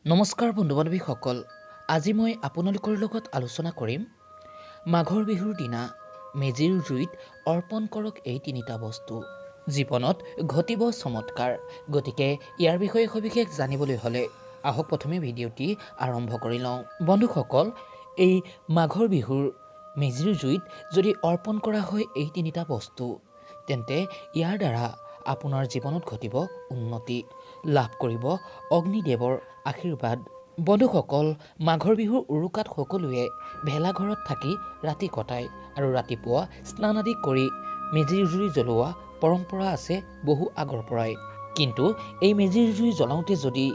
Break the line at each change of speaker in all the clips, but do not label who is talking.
নমস্কাৰ বন্ধু-বান্ধৱীসকল, আজি মই আপোনালোকৰ লগত আলোচনা কৰিম মাঘৰ বিহুৰ দিনা মেজিৰ জুইত অৰ্পণ কৰক এই তিনিটা বস্তু। জীৱনত ঘটিব চমৎকাৰ। গতিকে ইয়াৰ বিষয়ে সবিশেষ জানিবলৈ হ'লে আহক প্ৰথমে ভিডিঅ'টি আৰম্ভ কৰি লওঁ। বন্ধুসকল, এই মাঘৰ বিহুৰ মেজিৰ জুইত যদি অৰ্পণ কৰা হয় এই তিনিটা বস্তু, তেন্তে ইয়াৰ দ্বাৰা আপোনাৰ জীৱনত ঘটিব উন্নতি, লাভ কৰিব অগ্নিদেৱৰ আশীৰ্বাদ। বন্ধুসকল, মাঘৰ বিহুৰ উৰুকাত সকলোৱে ভেলাঘৰত থাকি ৰাতি কটায় আৰু ৰাতিপুৱা স্নান আদি কৰি মেজিৰ জুই জ্বলোৱা পৰম্পৰা আছে বহু আগৰ পৰাই। কিন্তু এই মেজিৰ জুই জ্বলাওঁতে যদি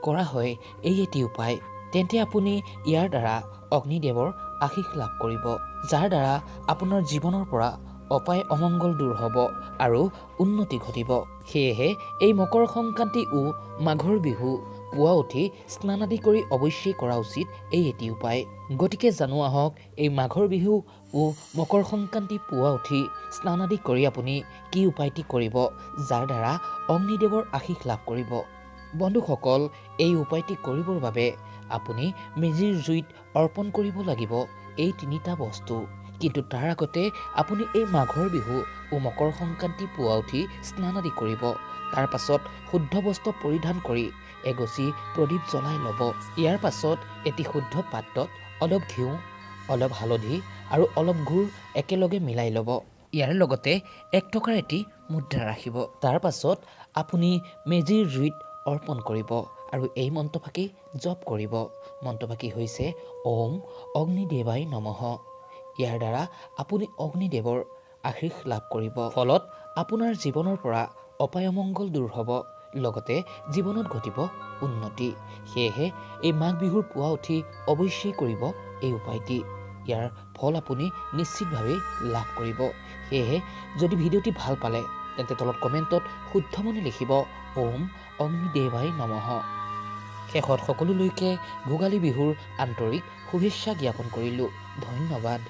কৰা হয় এই এটি উপায়, তেন্তে আপুনি ইয়াৰ দ্বাৰা অগ্নিদেৱৰ আশীষ লাভ কৰিব, যাৰ দ্বাৰা আপোনাৰ জীৱনৰ পৰা অপায় অমংগল দূৰ হ'ব আৰু উন্নতি ঘটিব। সেয়েহে এই মকৰ সংক্ৰান্তি ও মাঘৰ বিহু পুৱা উঠি স্নান আদি কৰি অৱশ্যেই কৰা উচিত এই এটি উপায়। গতিকে জানো আহক এই মাঘৰ বিহু ও মকৰ সংক্ৰান্তি পুৱা উঠি স্নান আদি কৰি আপুনি কি উপায়টি কৰিব, যাৰ দ্বাৰা অগ্নিদেৱৰ আশীষ লাভ কৰিব। বন্ধুসকল, এই উপায়টি কৰিবৰ বাবে আপুনি মেজিৰ জুইত অৰ্পণ কৰিব লাগিব এই তিনিটা বস্তু। কিন্তু তাৰ আগতে আপুনি এই মাঘৰ বিহু ও মকৰ সংক্ৰান্তি পুৱা উঠি স্নান আদি কৰিব। তাৰ পাছত শুদ্ধ বস্ত্ৰ পৰিধান কৰি এগছি প্ৰদীপ জ্বলাই ল'ব। ইয়াৰ পাছত এটি শুদ্ধ পাত্ৰত অলপ ঘিউ, অলপ হালধি আৰু অলপ গুড় একেলগে মিলাই ল'ব। ইয়াৰ লগতে 1 টকাৰ এটি মুদ্ৰা ৰাখিব। তাৰ পাছত আপুনি মেজিৰ জুইত অৰ্পণ কৰিব আৰু এই মন্ত্ৰফাঁকি জপ কৰিব। মন্ত্ৰফাঁকি হৈছে ওম অগ্নিদেৱায় নমঃ। ইয়াৰ দ্বাৰা আপুনি অগ্নিদেৱৰ আশীষ লাভ কৰিব। ফলত আপোনাৰ জীৱনৰ পৰা অপায় অমংগল দূৰ হ'ব, লগতে জীৱনত ঘটিব উন্নতি। সেয়েহে এই মাঘ বিহুৰ পুৱা উঠি অৱশ্যেই কৰিব এই উপায়টি। ইয়াৰ ফল আপুনি নিশ্চিতভাৱেই লাভ কৰিব। সেয়েহে যদি ভিডিঅ'টি ভাল পালে তেন্তে তলত কমেণ্টত শুদ্ধ মনে লিখিব ওম অগ্নিদেৱায় নমঃ। শেষত সকলোলৈকে ভোগালী বিহুৰ আন্তৰিক শুভেচ্ছা জ্ঞাপন কৰিলোঁ। ধন্যবাদ।